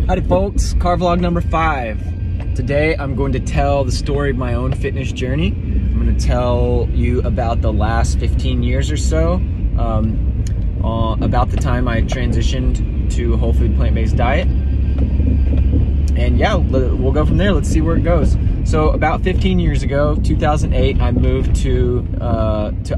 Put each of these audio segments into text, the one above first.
Howdy folks, car vlog number 5. Today I'm going to tell the story of my own fitness journey. I'm going to tell you about the last 15 years or so, about the time I transitioned to a whole food plant-based diet. And yeah, we'll go from there. Let's see where it goes. So about 15 years ago, 2008, I moved to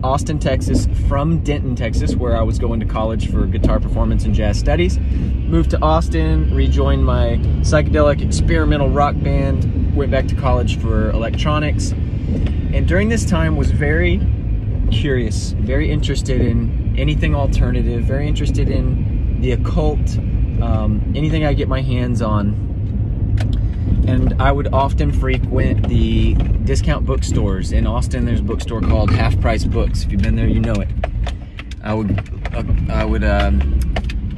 Austin, Texas from Denton, Texas, where I was going to college for guitar performance and jazz studies. Moved to Austin, rejoined my psychedelic experimental rock band, went back to college for electronics. And during this time was very curious, very interested in anything alternative, very interested in the occult, anything I get my hands on. And I would often frequent the discount bookstores. In Austin, there's a bookstore called Half Price Books. If you've been there, you know it. I would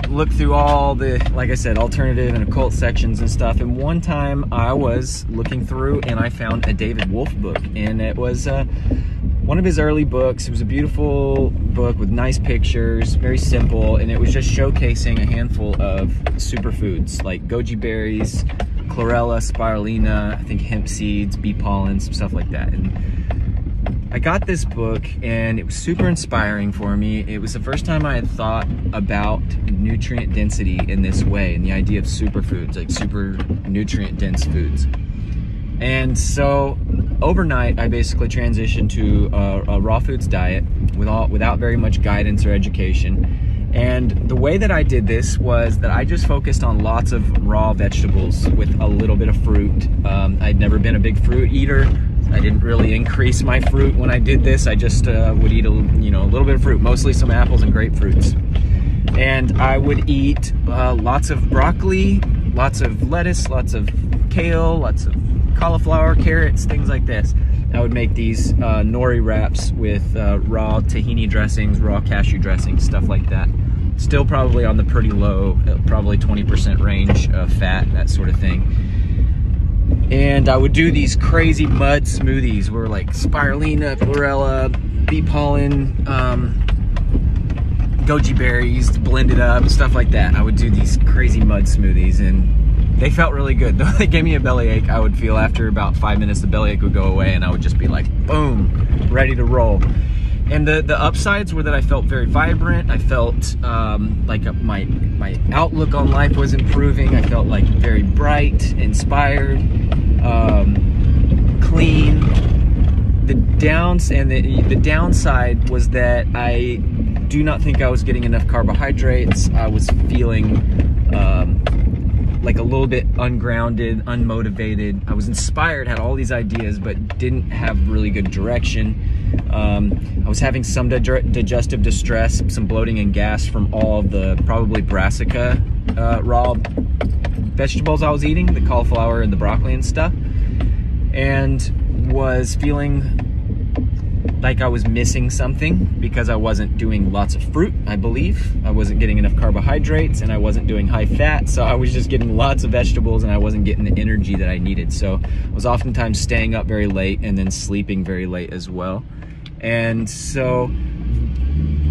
look through all the, like I said, alternative and occult sections and stuff. And one time I was looking through and I found a David Wolfe book. And it was one of his early books. It was a beautiful book with nice pictures, very simple. And it was just showcasing a handful of superfoods like goji berries, chlorella, spirulina, I think hemp seeds, bee pollen, some stuff like that. And I got this book and it was super inspiring for me. It was the first time I had thought about nutrient density in this way and the idea of superfoods, like super nutrient dense foods. And so overnight, I basically transitioned to a raw foods diet without very much guidance or education. And the way that I did this was that I just focused on lots of raw vegetables with a little bit of fruit. I'd never been a big fruit eater. I didn't really increase my fruit when I did this. I just would eat a little bit of fruit, mostly some apples and grapefruits. And I would eat lots of broccoli, lots of lettuce, lots of kale, lots of cauliflower, carrots, things like this. I would make these nori wraps with raw tahini dressings, raw cashew dressings, stuff like that. Still probably on the pretty low, probably 20% range of fat, that sort of thing. And I would do these crazy mud smoothies where like spirulina, chlorella, bee pollen, goji berries blended up, stuff like that. I would do these crazy mud smoothies and they felt really good. Though they gave me a bellyache, I would feel after about 5 minutes the bellyache would go away and I would just be like, boom, ready to roll. And the upsides were that I felt very vibrant. I felt like my outlook on life was improving. I felt like very bright, inspired, clean. The downside was that I do not think I was getting enough carbohydrates. I was feeling like a little bit ungrounded, unmotivated. I was inspired, had all these ideas, but didn't have really good direction. I was having some digestive distress, some bloating and gas from all of the probably brassica raw vegetables I was eating, the cauliflower and the broccoli and stuff, and was feeling like I was missing something because I wasn't doing lots of fruit, I believe. I wasn't getting enough carbohydrates and I wasn't doing high fat, so I was just getting lots of vegetables and I wasn't getting the energy that I needed. So I was oftentimes staying up very late and then sleeping very late as well. And so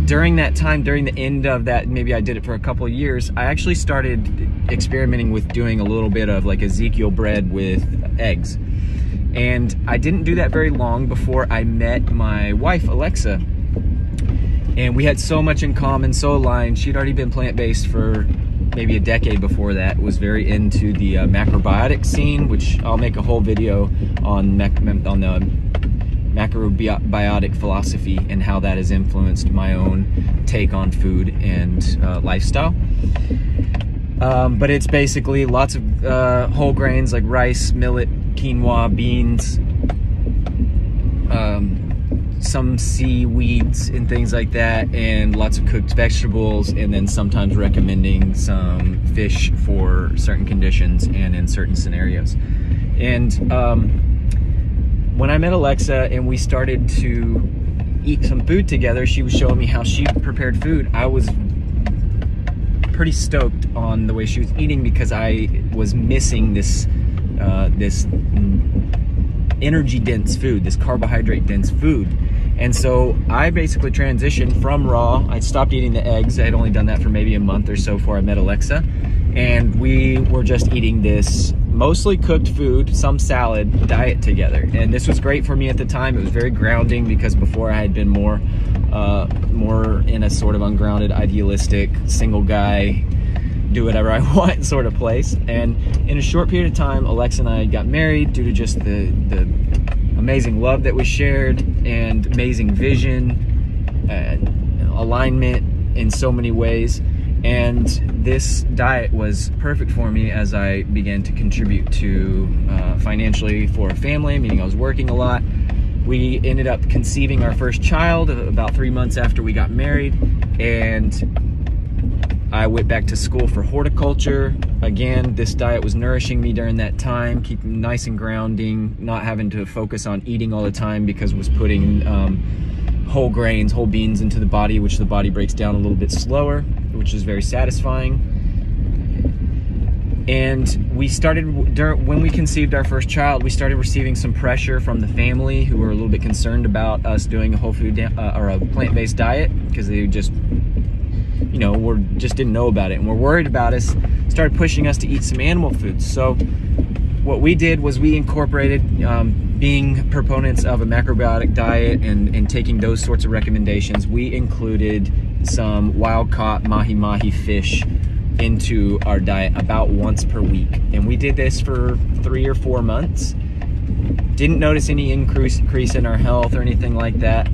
during that time, during the end of that, maybe I did it for a couple of years, I actually started experimenting with doing a little bit of like Ezekiel bread with eggs. And I didn't do that very long before I met my wife, Alexa. And we had so much in common, so aligned. She'd already been plant-based for maybe a decade before that, was very into the macrobiotic scene, which I'll make a whole video on the macrobiotic philosophy and how that has influenced my own take on food and lifestyle. But it's basically lots of whole grains like rice, millet, quinoa, beans, some seaweeds and things like that, and lots of cooked vegetables, and then sometimes recommending some fish for certain conditions and in certain scenarios. And when I met Alexa and we started to eat some food together, she was showing me how she prepared food. I was pretty stoked on the way she was eating because I was missing this this energy dense food, this carbohydrate dense food. And so I basically transitioned from raw. I stopped eating the eggs. I had only done that for maybe a month or so before I met Alexa. And we were just eating this mostly cooked food, some salad diet together. And this was great for me at the time. It was very grounding, because before I had been more in a sort of ungrounded, idealistic, single guy, do whatever I want sort of place. And in a short period of time, Alexa and I got married due to just the amazing love that we shared, and amazing vision and alignment in so many ways. And this diet was perfect for me as I began to contribute to financially for a family, meaning I was working a lot. We ended up conceiving our first child about 3 months after we got married, and I went back to school for horticulture. Again, this diet was nourishing me during that time, keeping me nice and grounding, not having to focus on eating all the time, because it was putting whole grains, whole beans into the body, which the body breaks down a little bit slower, which is very satisfying. And we started, when we conceived our first child, we started receiving some pressure from the family, who were a little bit concerned about us doing a whole food or a plant-based diet, because they just, you know, just didn't know about it and were worried about us, started pushing us to eat some animal foods. So what we did was we incorporated, being proponents of a macrobiotic diet and taking those sorts of recommendations, we included some wild-caught mahi-mahi fish into our diet about once per week. And we did this for 3 or 4 months. Didn't notice any increase in our health or anything like that.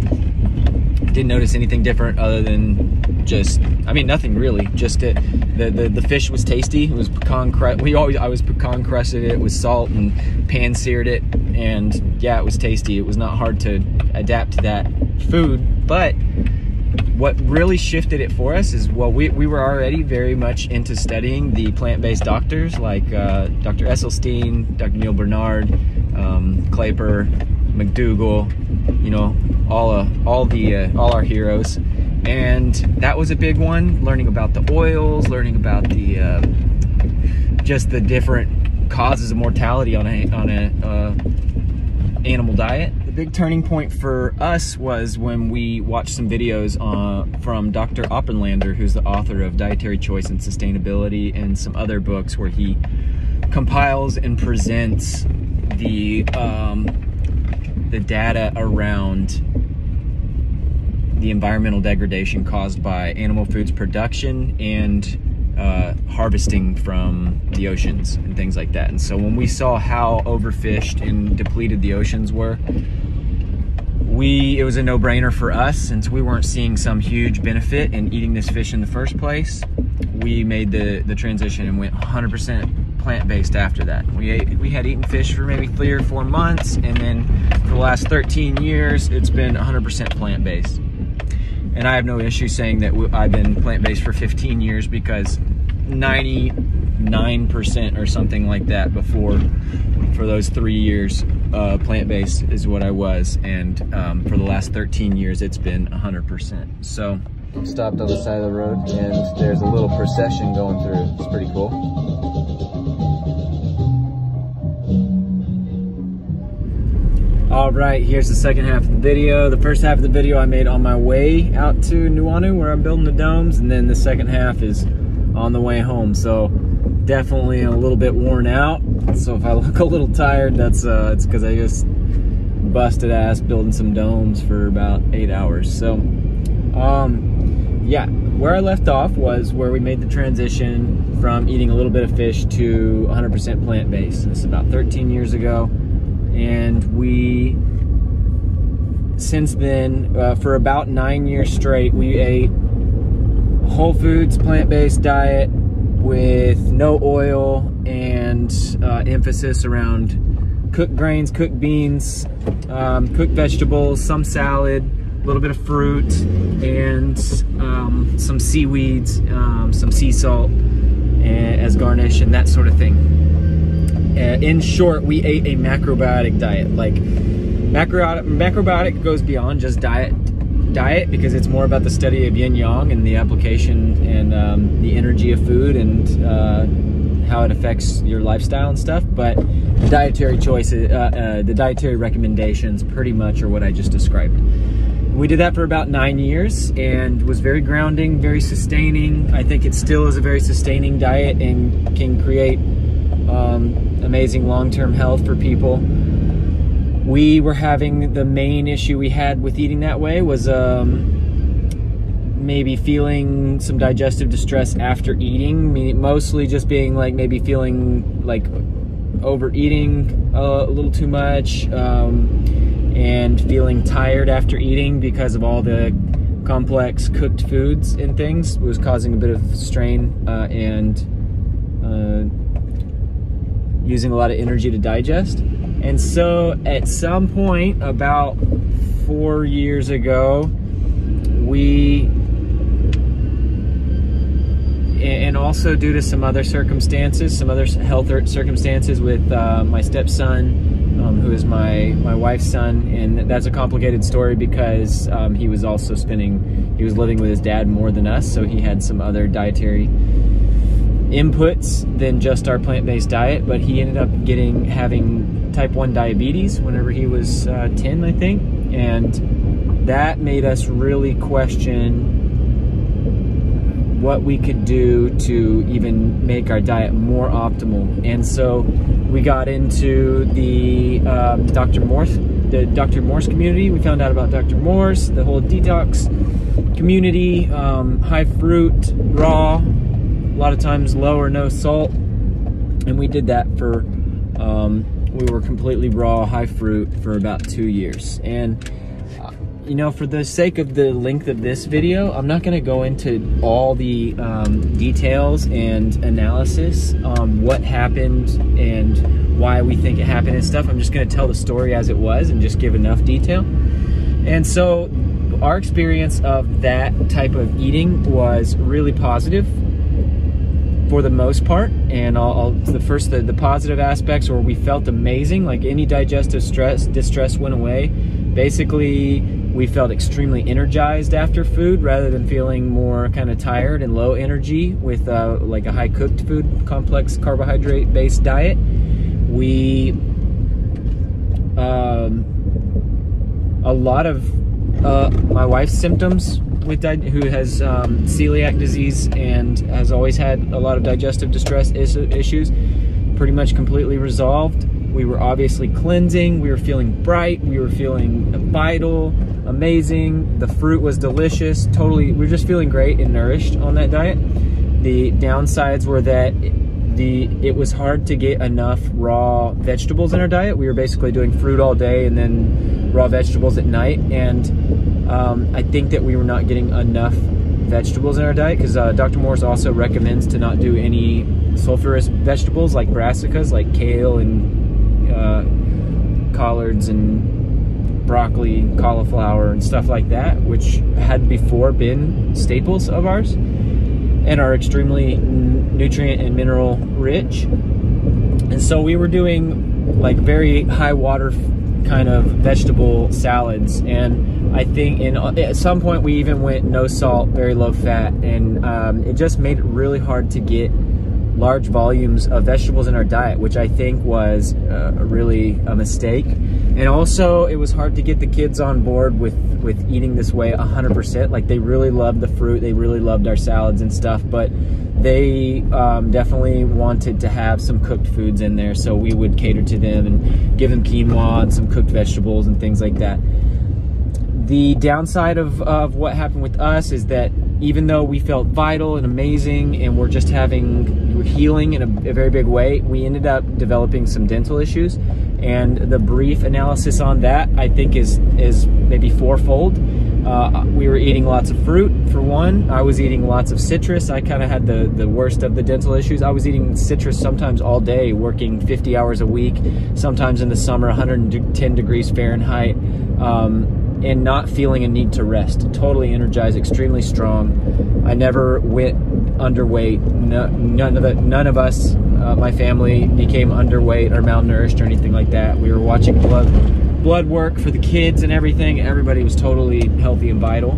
Didn't notice anything different other than just, I mean, nothing really. Just the fish was tasty. It was pecan crust. I was pecan crusted it with salt and pan seared it, and yeah, it was tasty. It was not hard to adapt to that food. But what really shifted it for us is, well, we were already very much into studying the plant-based doctors like Dr. Esselstyn, Dr. Neil Bernard, Klaper, McDougall, you know, all our heroes. And that was a big one, learning about the oils, learning about the just the different causes of mortality on a animal diet. The big turning point for us was when we watched some videos from Dr. Oppenlander, who's the author of Dietary Choice and Sustainability and some other books, where he compiles and presents the data around the environmental degradation caused by animal foods production and harvesting from the oceans and things like that. And so when we saw how overfished and depleted the oceans were, it was a no-brainer for us, since we weren't seeing some huge benefit in eating this fish in the first place. We made the transition and went 100% plant-based after that. We had eaten fish for maybe 3 or 4 months, and then for the last 13 years, it's been 100% plant-based. And I have no issue saying that I've been plant-based for 15 years, because 99% or something like that before, for those 3 years, plant-based is what I was. And for the last 13 years, it's been 100%. So stopped on the side of the road, and there's a little procession going through. It's pretty cool. All right, here's the second half of the video. The first half of the video I made on my way out to Nuuanu, where I'm building the domes, and then the second half is on the way home. So definitely a little bit worn out. So if I look a little tired, it's because I just busted ass building some domes for about 8 hours. So yeah, where I left off was where we made the transition from eating a little bit of fish to 100% plant-based. This is about 13 years ago. And we, since then, for about 9 years straight, we ate whole foods, plant-based diet with no oil and emphasis around cooked grains, cooked beans, cooked vegetables, some salad, a little bit of fruit, and some seaweeds, some sea salt as garnish, and that sort of thing. In short, we ate a macrobiotic diet. Like, macrobiotic goes beyond just diet, because it's more about the study of yin yang and the application and the energy of food and how it affects your lifestyle and stuff. But the dietary choices, the dietary recommendations pretty much are what I just described. We did that for about 9 years and was very grounding, very sustaining. I think it still is a very sustaining diet and can create amazing long-term health for people. We were having, the main issue we had with eating that way was maybe feeling some digestive distress after eating, mostly just being like maybe feeling like overeating a little too much, and feeling tired after eating because of all the complex cooked foods and things. It was causing a bit of strain and using a lot of energy to digest. And so at some point about 4 years ago, and also due to some other circumstances, some other health circumstances with my stepson, who is my wife's son, and that's a complicated story because he was living with his dad more than us, so he had some other dietary inputs than just our plant-based diet, but he ended up having type 1 diabetes whenever he was 10, I think, and that made us really question what we could do to even make our diet more optimal. And so we got into the Dr. Morse community. We found out about Dr. Morse, the whole detox community, high fruit, raw, a lot of times low or no salt. And we did that for, we were completely raw, high fruit for about 2 years. And you know, for the sake of the length of this video, I'm not going to go into all the details and analysis on what happened and why we think it happened and stuff. I'm just going to tell the story as it was and just give enough detail. And so our experience of that type of eating was really positive for the most part. And the positive aspects were we felt amazing, like any digestive distress went away. Basically, we felt extremely energized after food rather than feeling more kind of tired and low energy with like a high cooked food, complex carbohydrate based diet. We, a lot of my wife's symptoms who has celiac disease and has always had a lot of digestive distress issues, pretty much completely resolved. We were obviously cleansing, we were feeling bright, we were feeling vital, amazing. The fruit was delicious, we were just feeling great and nourished on that diet. The downsides were that it was hard to get enough raw vegetables in our diet. We were basically doing fruit all day and then raw vegetables at night. And I think that we were not getting enough vegetables in our diet because Dr. Morse also recommends to not do any sulfurous vegetables like brassicas, like kale and collards and broccoli, cauliflower and stuff like that, which had before been staples of ours and are extremely nutrient and mineral rich. And so we were doing like very high water kind of vegetable salads, and I think at some point we even went no salt, very low fat, and it just made it really hard to get large volumes of vegetables in our diet, which I think was really a mistake. And also it was hard to get the kids on board with eating this way 100%. Like they really loved the fruit, they really loved our salads and stuff, but they definitely wanted to have some cooked foods in there, so we would cater to them and give them quinoa and some cooked vegetables and things like that. The downside of what happened with us is that even though we felt vital and amazing and we're healing in a very big way, we ended up developing some dental issues. And the brief analysis on that, I think, is maybe fourfold. We were eating lots of fruit, for one. I was eating lots of citrus. I kind of had the worst of the dental issues. I was eating citrus sometimes all day, working 50 hours a week, sometimes in the summer, 110 degrees Fahrenheit, and not feeling a need to rest. Totally energized, extremely strong. I never went underweight. None of us, my family, became underweight or malnourished or anything like that. We were watching blood work for the kids and everything. Everybody was totally healthy and vital.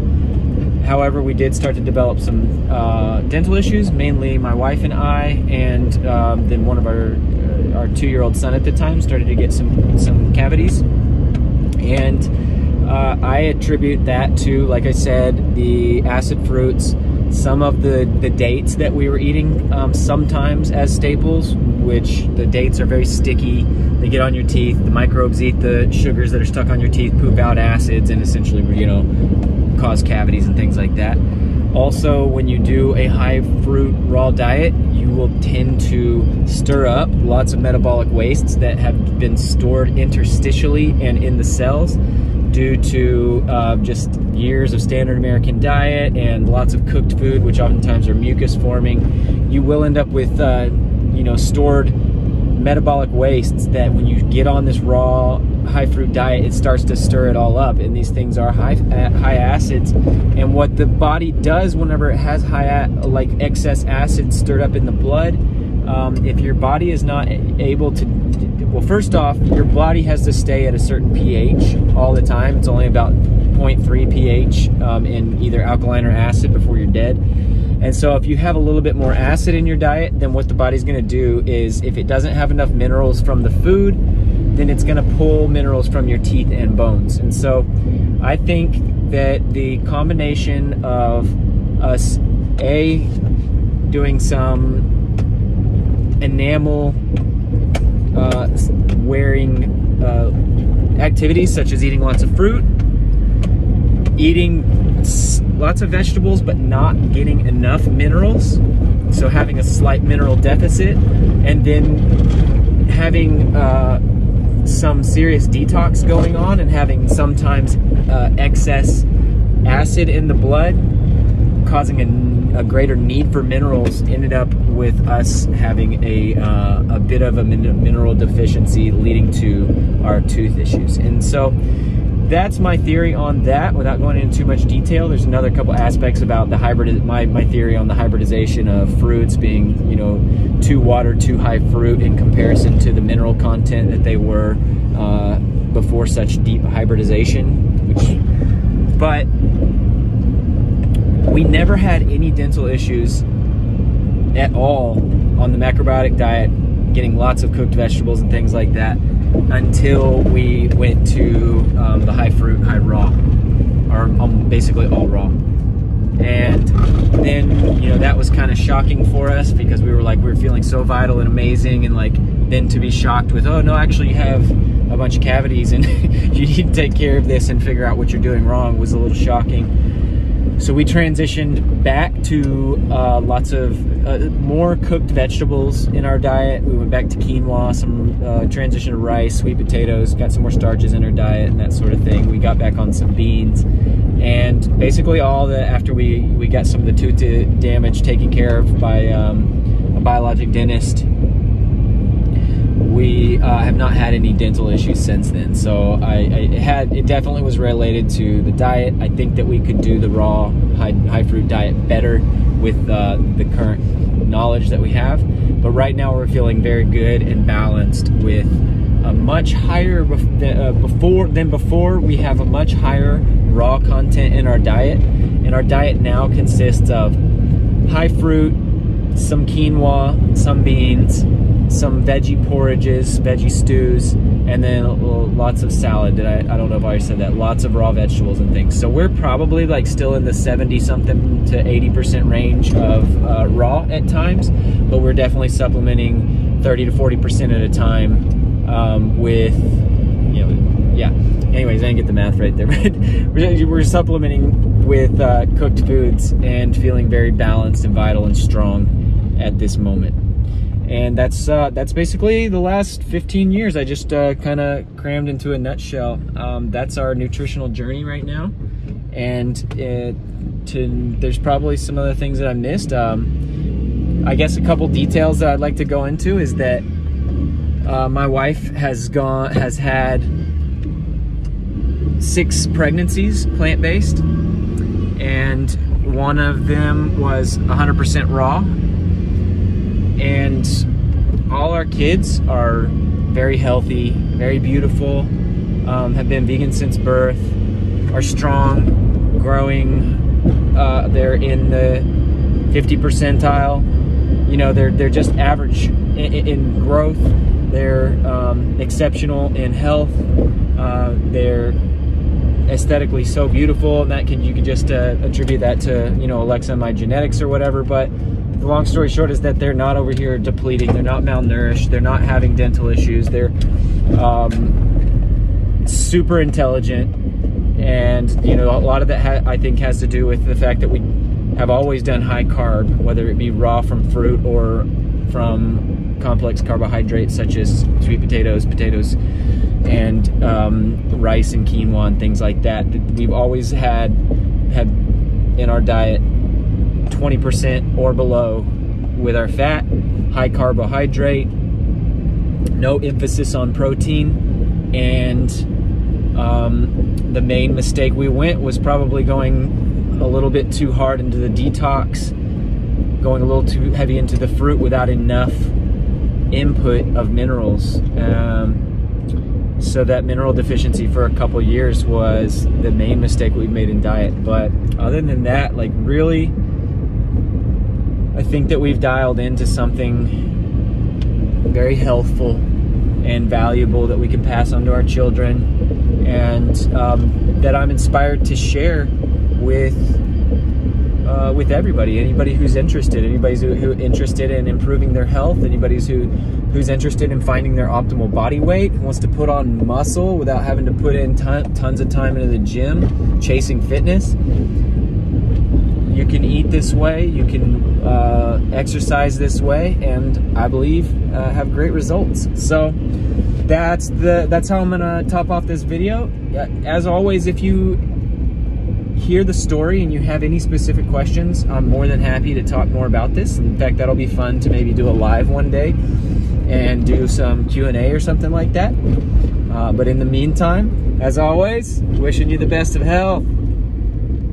However, we did start to develop some dental issues, mainly my wife and I, and then one of our 2-year-old son at the time started to get some cavities. And I attribute that to, like I said, the acid fruits, some of the dates that we were eating sometimes as staples, which the dates are very sticky. They get on your teeth. The microbes eat the sugars that are stuck on your teeth, poop out acids, and essentially, you know, cause cavities and things like that. Also, when you do a high fruit raw diet, you will tend to stir up lots of metabolic wastes that have been stored interstitially and in the cells due to just years of standard American diet and lots of cooked food, which oftentimes are mucus forming. You will end up with you know, stored metabolic wastes that when you get on this raw high fruit diet, it starts to stir it all up, and these things are high acids. And what the body does whenever it has like excess acid stirred up in the blood, if your body is not able to, well, first off, your body has to stay at a certain pH all the time. It's only about 0.3 pH in either alkaline or acid before you're dead. And so if you have a little bit more acid in your diet, then what the body's gonna do is, if it doesn't have enough minerals from the food, then it's gonna pull minerals from your teeth and bones. And so I think that the combination of us, doing some enamel wearing activities such as eating lots of fruit, eating lots of vegetables but not getting enough minerals, so having a slight mineral deficit, and then having some serious detox going on, and having sometimes excess acid in the blood causing a greater need for minerals, ended up with us having a bit of a mineral deficiency, leading to our tooth issues. And so that's my theory on that, without going into too much detail. There's another couple aspects about the my theory on the hybridization of fruits being, you know, too water, too high fruit in comparison to the mineral content that they were before such deep hybridization. But we never had any dental issues at all on the macrobiotic diet, getting lots of cooked vegetables and things like that, until we went to the high fruit, high raw, or basically all raw. And then, you know, that was kind of shocking for us, because we were feeling so vital and amazing, and like, then to be shocked with, oh no, actually you have a bunch of cavities and you need to take care of this and figure out what you're doing wrong, was a little shocking. So we transitioned back to lots of more cooked vegetables in our diet. We went back to quinoa, some transition to rice, sweet potatoes, got some more starches in our diet and that sort of thing. We got back on some beans, and basically after we got some of the tooth damage taken care of by a biologic dentist, we have not had any dental issues since then. So it definitely was related to the diet. I think that we could do the raw high fruit diet better with the current knowledge that we have. But right now we're feeling very good and balanced, with a much higher than before. We have a much higher raw content in our diet, and our diet now consists of high fruit, some quinoa, some beans, some veggie porridges, veggie stews, and then lots of salad. I don't know if I already said that. Lots of raw vegetables and things. So we're probably like still in the 70-something to 80% range of raw at times, but we're definitely supplementing 30 to 40% at a time with, you know, yeah. Anyways, I didn't get the math right there, but we're supplementing with cooked foods and feeling very balanced and vital and strong at this moment. And that's basically the last 15 years. I just kind of crammed into a nutshell. That's our nutritional journey right now. And there's probably some other things that I missed. I guess a couple details that I'd like to go into is that my wife has had 6 pregnancies, plant-based, and one of them was 100% raw. And all our kids are very healthy, very beautiful, have been vegan since birth, are strong, growing. They're in the 50 percentile. You know, they're just average in growth. They're exceptional in health. They're aesthetically so beautiful, and you can just attribute that to, you know, Alexa, my genetics or whatever. But the long story short is that they're not over here depleting, they're not malnourished, they're not having dental issues, they're super intelligent. And, you know, a lot of that I think has to do with the fact that we have always done high carb, whether it be raw from fruit or from complex carbohydrates such as sweet potatoes, and rice and quinoa and things like that. We've always had in our diet 20% or below with our fat, high carbohydrate, no emphasis on protein. And the main mistake we went was probably going a little bit too hard into the detox, going a little too heavy into the fruit without enough input of minerals. So that mineral deficiency for a couple years was the main mistake we made in diet. But other than that, like, really, I think that we've dialed into something very healthful and valuable that we can pass on to our children, and that I'm inspired to share with everybody, anybody who's interested, anybody's who interested in improving their health, anybody's who's interested in finding their optimal body weight, who wants to put on muscle without having to put in tons of time into the gym, chasing fitness. You can eat this way, you can exercise this way, and I believe have great results. So that's how I'm gonna top off this video. As always, if you hear the story and you have any specific questions, I'm more than happy to talk more about this. In fact, that'll be fun to maybe do a live one day and do some Q&A or something like that. But in the meantime, as always, wishing you the best of health.